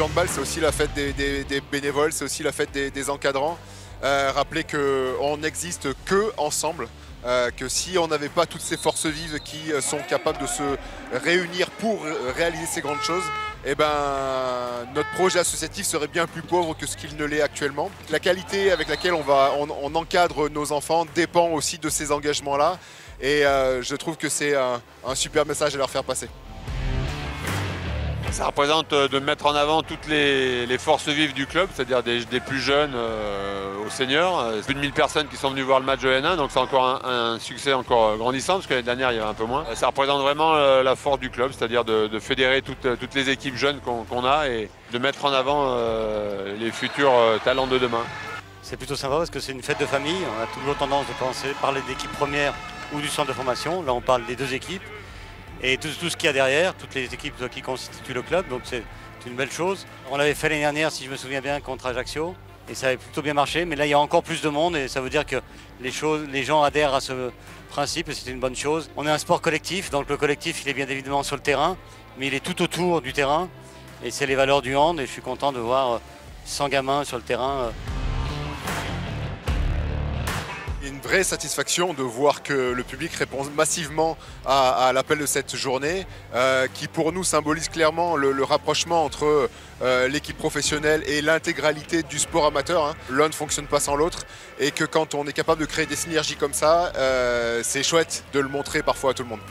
handball, c'est aussi la fête des bénévoles, c'est aussi la fête des encadrants. Rappeler qu'on n'existe que ensemble, que si on n'avait pas toutes ces forces vives qui sont capables de se réunir pour réaliser ces grandes choses, eh ben, notre projet associatif serait bien plus pauvre que ce qu'il ne l'est actuellement. La qualité avec laquelle on encadre nos enfants dépend aussi de ces engagements-là, et je trouve que c'est un super message à leur faire passer. Ça représente de mettre en avant toutes les forces vives du club, c'est-à-dire des plus jeunes aux seniors. Plus de 1000 personnes qui sont venues voir le match de N1, donc c'est encore un succès encore grandissant, parce que l'année dernière il y avait un peu moins. Ça représente vraiment la force du club, c'est-à-dire de fédérer toutes les équipes jeunes qu'on a et de mettre en avant les futurs talents de demain. C'est plutôt sympa parce que c'est une fête de famille. On a toujours tendance de parler d'équipe première ou du centre de formation. Là on parle des deux équipes. Et tout ce qu'il y a derrière, toutes les équipes qui constituent le club, donc c'est une belle chose. On l'avait fait l'année dernière, si je me souviens bien, contre Ajaccio, et ça avait plutôt bien marché, mais là il y a encore plus de monde, et ça veut dire que les gens adhèrent à ce principe, et c'est une bonne chose. On est un sport collectif, donc le collectif il est bien évidemment sur le terrain, mais il est tout autour du terrain, et c'est les valeurs du hand, et je suis content de voir 100 gamins sur le terrain. Une vraie satisfaction de voir que le public répond massivement à l'appel de cette journée, qui pour nous symbolise clairement le rapprochement entre l'équipe professionnelle et l'intégralité du sport amateur. Hein. L'un ne fonctionne pas sans l'autre, et que quand on est capable de créer des synergies comme ça, c'est chouette de le montrer parfois à tout le monde.